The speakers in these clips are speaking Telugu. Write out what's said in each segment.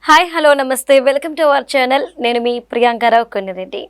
హాయ్ హలో నమస్తే వెల్కమ్ టు అవర్ ఛానల్. నేను మీ ప్రియాంకారావు కొన్నిరెడ్డి.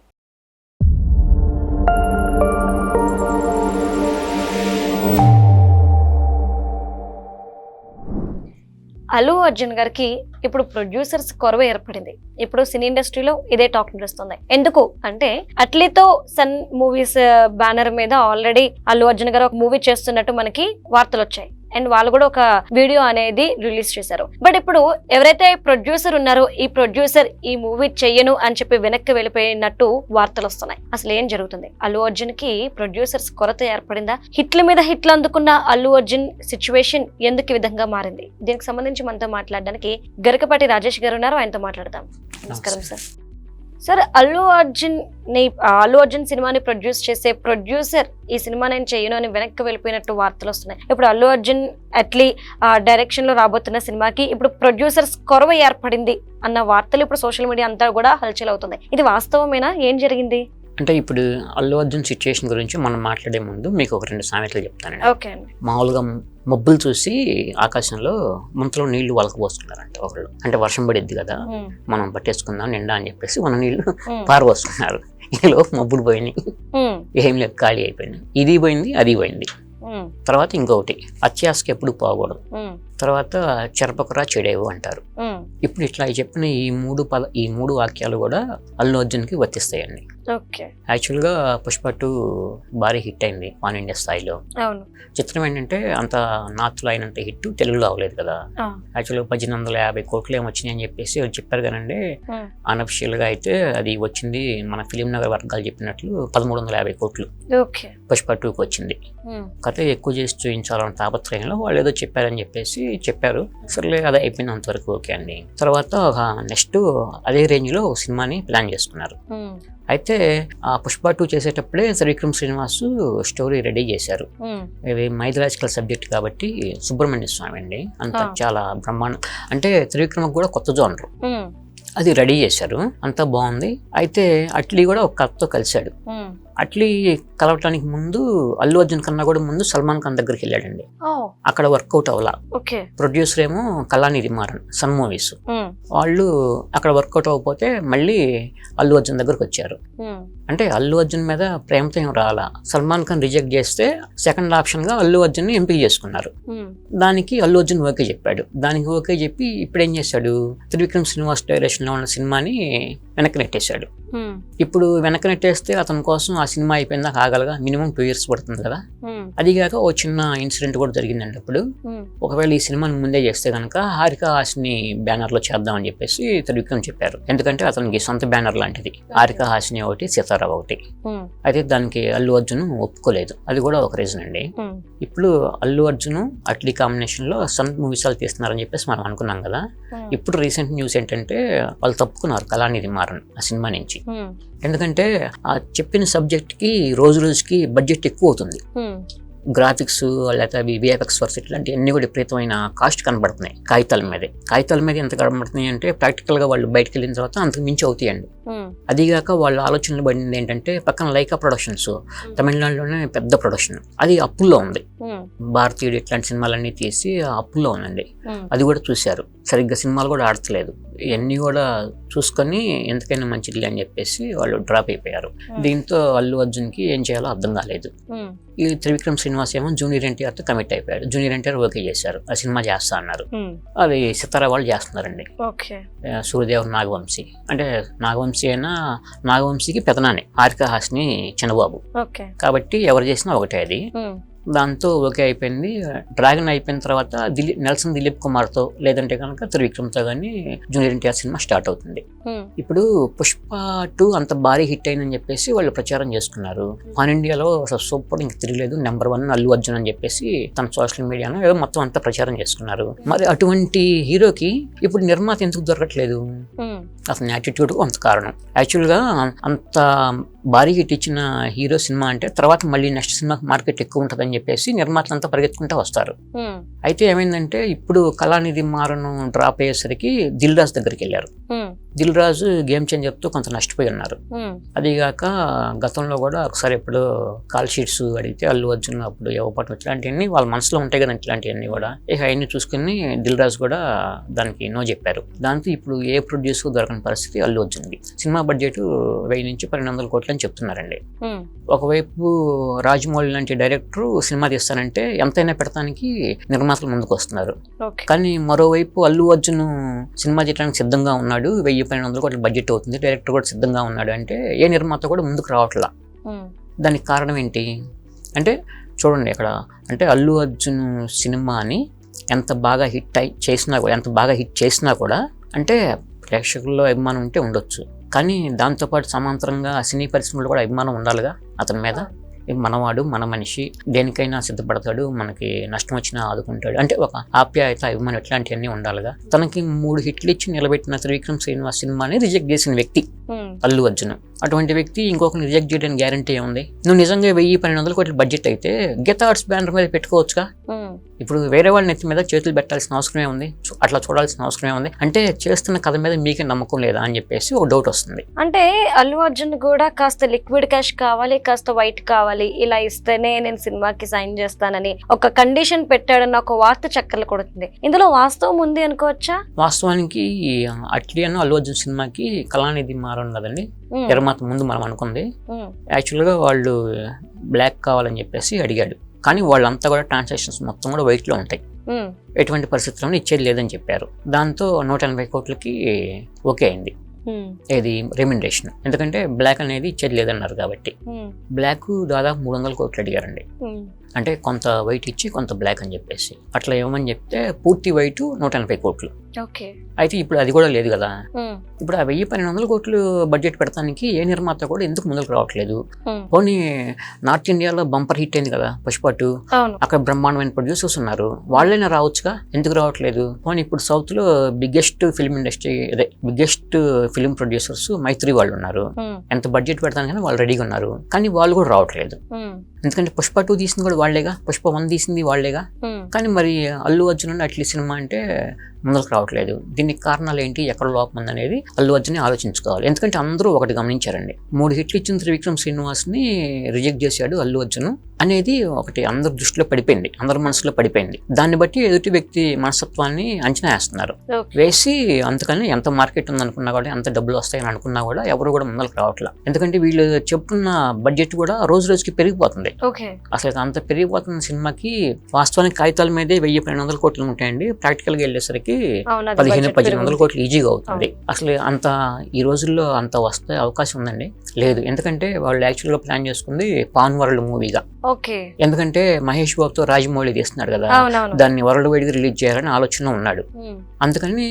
అల్లు అర్జున్ గారికి ఇప్పుడు ప్రొడ్యూసర్స్ కొరవ ఏర్పడింది. ఇప్పుడు సినీ ఇండస్ట్రీలో ఇదే టాక్ నడుస్తుంది. ఎందుకు అంటే అట్లీతో సన్ మూవీస్ బ్యానర్ మీద ఆల్రెడీ అల్లు అర్జున్ గారు ఒక మూవీ చేస్తున్నట్టు మనకి వార్తలు వచ్చాయి. అండ్ వాళ్ళు కూడా ఒక వీడియో అనేది రిలీజ్ చేశారు. బట్ ఇప్పుడు ఎవరైతే ప్రొడ్యూసర్ ఉన్నారో ఈ ప్రొడ్యూసర్ ఈ మూవీ చెయ్యను అని చెప్పి వెనక్కి వెళ్ళిపోయినట్టు వార్తలు వస్తున్నాయి. అసలు ఏం జరుగుతుంది? అల్లు అర్జున్ కి ప్రొడ్యూసర్స్ కొరత ఏర్పడిందా? హిట్ల మీద హిట్లు అందుకున్న అల్లు అర్జున్ సిచ్యువేషన్ ఎందుకు ఈ విధంగా మారింది? దీనికి సంబంధించి మనతో మాట్లాడడానికి గరికపాటి రాజేష్ గారు ఉన్నారు. ఆయనతో మాట్లాడదాం. నమస్కారం సార్. సార్, అల్లు అర్జున్ సినిమాని ప్రొడ్యూస్ చేసే ప్రొడ్యూసర్ ఈ సినిమా నేను చేయను అని వెనక్కి వెళ్ళిపోయినట్టు వార్తలు వస్తున్నాయి. ఇప్పుడు అల్లు అర్జున్ అట్లీ డైరెక్షన్ లో రాబోతున్న సినిమాకి ఇప్పుడు ప్రొడ్యూసర్స్ కొరవ ఏర్పడింది అన్న వార్తలు ఇప్పుడు సోషల్ మీడియా అంతా కూడా హల్చల్ అవుతుంది. ఇది వాస్తవమేనా? ఏం జరిగింది? అంటే ఇప్పుడు అల్లు అర్జున్ సిచ్యుయేషన్ గురించి మనం మాట్లాడే ముందు మీకు ఒక రెండు సామెతలు చెప్తానండి. ఓకే అండి. మామూలుగా మబ్బులు చూసి ఆకాశంలో ముంతలో నీళ్లు వలకపోస్తున్నారంట ఒకళ్ళు. అంటే వర్షం పడిద్ది కదా, మనం పట్టేసుకుందాం నిండా అని చెప్పేసి మన నీళ్లు పారబోస్తున్నారు. ఈలో మబ్బులు పోయినాయి, ఏం లేదు, ఖాళీ అయిపోయినాయి. ఇది పోయింది, అది పోయింది. తర్వాత ఇంకొకటి, అత్యాశకి ఎప్పుడు పోకూడదు. తర్వాత చెరపకురా చెడేవు అంటారు. ఇప్పుడు ఇట్లా చెప్పిన ఈ మూడు వాక్యాలు కూడా అల్లు అర్జున్ కి వర్తిస్తాయండి. యాక్చువల్ గా పుష్ప 2 భారీ హిట్ అయింది పాన్ ఇండియా స్థాయిలో. చిత్రం ఏంటంటే అంత నార్త్ లో అయినంత హిట్ తెలుగులో అవ్వలేదు కదా. యాక్చువల్ గా 1850 కోట్లు ఏమి వచ్చినాయి అని చెప్పేసి వాళ్ళు చెప్పారు కానండి. అన్అఫిషియల్ గా అయితే అది వచ్చింది మన ఫిలిం నగర్ వర్గాలు చెప్పినట్లు 1350 కోట్లు పుష్ప 2కి వచ్చింది. కథ ఎక్కువ చేసి చూపించాలన్న తాపత్రయంలో వాళ్ళు ఏదో చెప్పారని చెప్పారు. సర్లే అది అయిపోయింది, అంతవరకు ఓకే అండి. తర్వాత నెక్స్ట్ అదే రేంజ్ లో ఒక సినిమాని ప్లాన్ చేసుకున్నారు. అయితే ఆ పుష్ప 2 చేసేటప్పుడే త్రివిక్రమ్ శ్రీనివాస్ స్టోరీ రెడీ చేశారు. ఇది మైథలాజికల్ సబ్జెక్ట్ కాబట్టి సుబ్రహ్మణ్య స్వామి అండి, అంత చాలా బ్రహ్మాండం. అంటే త్రివిక్రమ్ కూడా కొత్త జోనర్, అది రెడీ చేశారు, అంతా బాగుంది. అయితే అట్లీ కూడా ఒక కథతో కలిశాడు. అట్లీ కలవటానికి ముందు అల్లు అర్జున్ కన్నా కూడా ముందు సల్మాన్ ఖాన్ దగ్గరికి వెళ్ళాడండి. అక్కడ వర్కౌట్ అవ్వాల. ప్రొడ్యూసర్ ఏమో కళానిధి మారన్, సన్ మూవీస్ వాళ్ళు. అక్కడ వర్కౌట్ అవ్వకపోతే మళ్ళీ అల్లు అర్జున్ దగ్గరకు వచ్చారు. అంటే అల్లు అర్జున్ మీద ప్రేమతో ఏం రాలా. సల్మాన్ ఖాన్ రిజెక్ట్ చేస్తే సెకండ్ ఆప్షన్ గా అల్లు అర్జున్ ని ఎంపిక చేసుకున్నారు. దానికి అల్లు అర్జున్ ఓకే చెప్పాడు. దానికి ఓకే చెప్పి ఇప్పుడు ఏం చేశాడు, త్రివిక్రమ్ శ్రీనివాస్ డైరెక్షన్ లో ఉన్న సినిమాని వెనక్కి నెట్టేశాడు. ఇప్పుడు వెనక్కి నెట్టేస్తే అతని కోసం ఆ సినిమా అయిపోయిందాక ఆగలగా మినిమం 2 years పడుతుంది కదా. అదిగాక ఓ చిన్న ఇన్సిడెంట్ కూడా జరిగిందండి. అప్పుడు ఒకవేళ ఈ సినిమాని ముందే చేస్తే కనుక హారిక హాసిని బ్యానర్ లో చేద్దామని చెప్పేసి త్రివిక్రమ్ చెప్పారు. ఎందుకంటే అతనికి సొంత బ్యానర్ లాంటిది, హారిక హాసిని ఒకటి, సీతారావు ఒకటి. అయితే దానికి అల్లు అర్జున్ ఒప్పుకోలేదు. అది కూడా ఒక రీజన్ అండి. ఇప్పుడు అల్లు అర్జున్ అట్లీ కాంబినేషన్ లో సన్ మూవీస్ తీస్తున్నారని చెప్పేసి మనం అనుకున్నాం కదా. ఇప్పుడు రీసెంట్ న్యూస్ ఏంటంటే వాళ్ళు తప్పుకున్నారు కళానిధి మారన్ ఆ సినిమా నుంచి. ఎందుకంటే ఆ చెప్పిన సబ్జెక్ట్ కి రోజు రోజుకి బడ్జెట్ ఎక్కువ అవుతుంది. గ్రాఫిక్స్ లేకపోతే విఎఫ్ఎక్స్ వర్క్స్ ఇట్లాంటి అన్ని కూడా విపరీతమైన కాస్ట్ కనబడుతున్నాయి కాగితాల మీద ఎంత కనబడుతున్నాయి అంటే ప్రాక్టికల్ గా వాళ్ళు బయటకు వెళ్ళిన తర్వాత అంతకు మించి అవుతాయండి. అదిగాక వాళ్ళ ఆలోచనలు పడింది ఏంటంటే పక్కన లైకా ప్రొడక్షన్స్, తమిళనాడులోనే పెద్ద ప్రొడక్షన్, అది అప్పుల్లో ఉంది. భారతీయుడు ఇట్లాంటి సినిమాలన్నీ తీసి అప్పుల్లో ఉందండి. అది కూడా చూశారు. సరిగ్గా సినిమాలు కూడా ఆడతలేదు. ఇవన్నీ కూడా చూసుకొని ఎందుకైనా మంచిది అని చెప్పేసి వాళ్ళు డ్రాప్ అయిపోయారు. దీంతో అల్లు అర్జున్ కి ఏం చేయాలో అర్థం కాలేదు. ఈ త్రివిక్రమ్ శ్రీనివాస్ ఏమో జూనియర్ ఎన్టీఆర్ తో కమిట్ అయిపోయాడు. జూనియర్ ఎన్టీఆర్ ఓకే చేశారు, ఆ సినిమా చేస్తా అన్నారు. అది సితారా వాళ్ళు చేస్తున్నారండి. సూర్యదేవ్ నాగవంశీ, అంటే నాగవంశీ అయినా నాగవంశీకి పెదనానే, హారిక హాసిని చిన్నబాబు కాబట్టి ఎవరు చేసినా ఒకటే అది. దాంతో ఓకే అయిపోయింది. డ్రాగన్ అయిపోయిన తర్వాత నెల్సన్ దిలీప్ కుమార్ తో లేదంటే కనుక త్రివిక్రమ్ తో కానీ జూనియర్ ఎన్టీఆర్ సినిమా స్టార్ట్ అవుతుంది. ఇప్పుడు పుష్ప 2 అంత భారీ హిట్ అయిందని చెప్పేసి వాళ్ళు ప్రచారం చేసుకున్నారు. పాన్ ఇండియాలో అసలు సూపర్, ఇంక తిరగలేదు, నెంబర్ 1 అల్లు అర్జున్ అని చెప్పేసి తన సోషల్ మీడియాలో ఏదో మొత్తం అంతా ప్రచారం చేసుకున్నారు. మరి అటువంటి హీరోకి ఇప్పుడు నిర్మాత ఎందుకు దొరకట్లేదు? అతని యాటిట్యూడ్ అంత కారణం. యాక్చువల్ గా అంత భారీ హిట్ ఇచ్చిన హీరో సినిమా అంటే తర్వాత మళ్ళీ నెక్స్ట్ సినిమా మార్కెట్ ఎక్కువ ఉంటుందని చెప్పేసి నిర్మాతలంతా పరిగెత్తుకుంటూ వస్తారు. అయితే ఏమైందంటే ఇప్పుడు కళానిధి మారన్ డ్రాప్ అయ్యేసరికి దిల్ రాజు దగ్గరికి వెళ్ళారు. దిల్ రాజు గేమ్ చేంజర్తో కొంత నష్టపోయి ఉన్నారు. అదిగాక గతంలో కూడా ఒకసారి ఎప్పుడు కాల్ షీట్స్ అడిగితే అల్లు అర్జున్ అప్పుడు ఇవ్వపడటం ఇట్లాంటివన్నీ వాళ్ళ మనసులో ఉంటాయి కదా, ఇట్లాంటివన్నీ కూడా ఇక అవన్నీ చూసుకుని దిల్ రాజు కూడా దానికి నో చెప్పారు. దాంతో ఇప్పుడు ఏ ప్రొడ్యూసర్ దొరకని పరిస్థితి అల్లు అర్జున్ది. సినిమా బడ్జెట్ 1000 నుంచి 1200 కోట్లు అని చెప్తున్నారండి. ఒకవైపు రాజమౌళి లాంటి డైరెక్టర్ సినిమా తీస్తానంటే ఎంతైనా పెడతానికి నిర్మాతలు ముందుకు వస్తున్నారు. కానీ మరోవైపు అల్లు అర్జున్ సినిమా తీయడానికి సిద్ధంగా ఉన్నాడు, 1000-1200 కోట్ల బడ్జెట్ అవుతుంది, డైరెక్టర్ కూడా సిద్ధంగా ఉన్నాడు అంటే ఏ నిర్మాత కూడా ముందుకు రావట్లా. దానికి కారణం ఏంటి అంటే చూడండి ఇక్కడ, అంటే అల్లు అర్జున్ సినిమాని ఎంత బాగా హిట్ చేసినా కూడా అంటే ప్రేక్షకుల్లో అభిమానం ఉంటే ఉండొచ్చు, కానీ దాంతోపాటు సమాంతరంగా సినీ పరిశ్రమలో కూడా అభిమానం ఉండాలిగా అతని మీద. మనవాడు, మన మనిషి, దేనికైనా సిద్ధపడతాడు, మనకి నష్టం వచ్చినా ఆదుకుంటాడు అంటే ఒక ఆప్యాయత, అభిమానం ఇట్లాంటివన్నీ ఉండాలిగా. తనకి 3 హిట్లు ఇచ్చి నిలబెట్టిన త్రివిక్రమ్ శ్రీనివాస్ సినిమాని రిజెక్ట్ చేసిన వ్యక్తి అల్లు అర్జున్. అటువంటి వ్యక్తి ఇంకొకరిని రిజెక్ట్ చేయడానికి గ్యారంటీ ఏముంది? నువ్వు నిజంగా 1000-1200 కోట్ల బడ్జెట్ అయితే గీతా ఆర్ట్స్ బ్యానర్ మీద పెట్టుకోవచ్చుగా. ఇప్పుడు వేరే వాళ్ళ నెత్తి మీద చేతులు పెట్టాల్సిన అవసరమే ఉంది, అట్లా చూడాల్సిన అవసరమే ఉంది. అంటే చేస్తున్న కథ మీద మీకే నమ్మకం లేదా అని చెప్పేసి ఒక డౌట్ వస్తుంది. అంటే అల్లు అర్జున్ కూడా కాస్త లిక్విడ్ క్యాష్ కావాలి, కాస్త వైట్ కావాలి, ఇలా ఇస్తేనే నేను సినిమాకి సైన్ చేస్తానని ఒక కండిషన్ పెట్టాడన్న ఒక వార్త చక్కర్లు కొడుతుంది. ఇందులో వాస్తవం ఉంది అనుకోవచ్చా? వాస్తవానికి అట్లీ అన్న అల్లు అర్జున్ సినిమాకి కళానిధి మారన్ కదండి నిర్మాత ముందు మనం అనుకుంది. యాక్చువల్గా వాళ్ళు బ్లాక్ కావాలని చెప్పేసి అడిగాడు, కానీ వాళ్ళంతా కూడా ట్రాన్సాక్షన్స్ మొత్తం కూడా వైట్లో ఉంటాయి, ఎటువంటి పరిస్థితుల్లో ఇచ్చేది లేదని చెప్పారు. దాంతో 180 కోట్లకి ఓకే అయింది. ఏది రెమ్యునరేషన్, ఎందుకంటే బ్లాక్ అనేది ఇచ్చేది లేదన్నారు కాబట్టి. బ్లాక్ దాదాపు 300 కోట్లు అడిగారండి. అంటే కొంత వైట్ ఇచ్చి కొంత బ్లాక్ అని చెప్పేసి అట్లా ఏమని చెప్తే పూర్తి వైట్ 180 కోట్లు. అయితే ఇప్పుడు అది కూడా లేదు కదా. ఇప్పుడు ఆ 1000-1200 కోట్లు బడ్జెట్ పెడతానికి ఏ నిర్మాత కూడా ఎందుకు ముందుకు రావట్లేదు? పోనీ నార్త్ ఇండియాలో బంపర్ హిట్ అయింది కదా పుష్ప 2, అక్కడ బ్రహ్మాండమైన ప్రొడ్యూసర్స్ ఉన్నారు, వాళ్ళైనా రావచ్చుగా, ఎందుకు రావట్లేదు? పోనీ ఇప్పుడు సౌత్ లో బిగ్గెస్ట్ ఫిల్మ్ ప్రొడ్యూసర్స్ మైత్రి వాళ్ళు ఉన్నారు, ఎంత బడ్జెట్ పెడతాను వాళ్ళు రెడీగా ఉన్నారు, కానీ వాళ్ళు కూడా రావట్లేదు. ఎందుకంటే పుష్ప 2 తీసింది కూడా వాళ్ళేగా, పుష్ప 1 తీసింది వాళ్ళేగా. కానీ మరి అల్లు అర్జున్ అట్లీ సినిమా అంటే ముందుకు రావట్లేదు. దీనికి కారణాలు ఏంటి, ఎక్కడ లోపం ఉందనేది అల్లు అర్జున్ ఆలోచించుకోవాలి. ఎందుకంటే అందరూ ఒకటి గమనించారండి, 3 హిట్లు ఇచ్చిన త్రివిక్రమ్ శ్రీనివాస్ ని రిజెక్ట్ చేశాడు అల్లు అర్జున్ అనేది ఒకటి అందరి దృష్టిలో పడిపోయింది, అందరి మనసులో పడిపోయింది. దాన్ని బట్టి ఎదుటి వ్యక్తి మనస్తత్వాన్ని అంచనా వేస్తున్నారు. వేసి అందుకని ఎంత మార్కెట్ ఉందనుకున్నా కూడా, ఎంత డబ్బులు వస్తాయని అనుకున్నా కూడా ఎవరు కూడా ముందుకు రావట్లేదు. ఎందుకంటే వీళ్ళు చెప్తున్న బడ్జెట్ కూడా రోజు రోజుకి పెరిగిపోతుంది. అసలు అంత పెరిగిపోతున్న సినిమాకి వాస్తవానికి కాగితాల మీదే 1000-1200 కోట్లు ఉంటాయండి, ప్రాక్టికల్ గా వెళ్ళేసరికి 1500 కోట్లు ఈజీగా అవుతుంది. అసలు అంత ఈ రోజుల్లో అంత వస్తే అవకాశం ఉందండి? లేదు. ఎందుకంటే వాళ్ళు యాక్చువల్ గా ప్లాన్ చేసుకుంది పాన్ వరల్డ్ మూవీగా. ఎందుకంటే మహేష్ బాబుతో రాజమౌళి తీస్తున్నాడు కదా, దాన్ని వరల్డ్ వైడ్ గా రిలీజ్ చేయాలని ఆలోచన ఉన్నాడు. అందుకని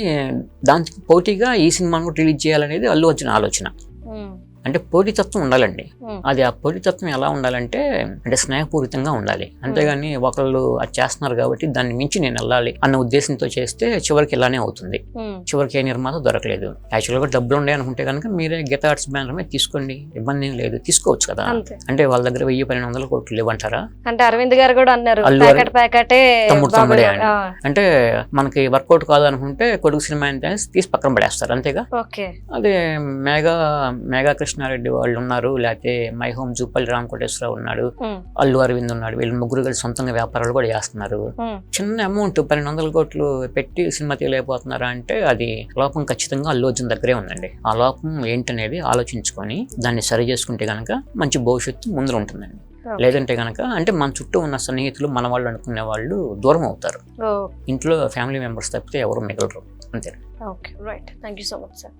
దానికి పోటీగా ఈ సినిమాను కూడా రిలీజ్ చేయాలనేది అల్లు అర్జున్ ఆలోచన. అంటే పోటీతత్వం ఉండాలండి. అది ఆ పోటీతత్వం ఎలా ఉండాలంటే అంటే స్నేహపూరితంగా ఉండాలి, అంతేగాని ఒకళ్ళు అది చేస్తున్నారు కాబట్టి దాన్ని మించి నేను వెళ్ళాలి అన్న ఉద్దేశంతో చేస్తే చివరికి ఇలానే అవుతుంది. చివరికి ఏ నిర్మాత దొరకలేదు. యాక్చువల్గా డబ్బులు ఉండే అనుకుంటే కనుక మీరే గీతా ఆర్ట్స్ బ్యానర్ మీద తీసుకోండి, ఇబ్బంది ఏం లేదు, తీసుకోవచ్చు కదా. అంటే వాళ్ళ దగ్గర 1000-1200 కోట్లు లేవంటారా? అంటే అరవింద్ గారు కూడా అన్నారు తమ్ముడే అని. అంటే మనకి వర్కౌట్ కాదు అనుకుంటే కొడుకు సినిమా తీసి పక్కన పడేస్తారు, అంతేగా. అదే మేఘా కృష్ణారెడ్డి వాళ్ళు ఉన్నారు, లేకపోతే మై హోమ్ జూపల్లి రామకోటేశ్వరరావు ఉన్నాడు, అల్లు అరవింద్ ఉన్నాడు, వీళ్ళు ముగ్గురు కలిసి సొంతంగా వ్యాపారాలు కూడా చేస్తున్నారు. చిన్న అమౌంట్ 1200 కోట్లు పెట్టి సినిమా తీయలేకపోతున్నారా అంటే అది లోపం ఖచ్చితంగా అల్లు అర్జున్ దగ్గరే ఉందండి. ఆ లోపం ఏంటనేది ఆలోచించుకొని దాన్ని సరి చేసుకుంటే గనక మంచి భవిష్యత్తు ముందు ఉంటుందండి. లేదంటే గనక అంటే మన చుట్టూ ఉన్న సన్నిహితులు, మన వాళ్ళు అనుకునే వాళ్ళు దూరం అవుతారు. ఇంట్లో ఫ్యామిలీ మెంబర్స్ తప్పితే ఎవరు మిగలరు, అంతే. Okay, right. Thank you so much sir.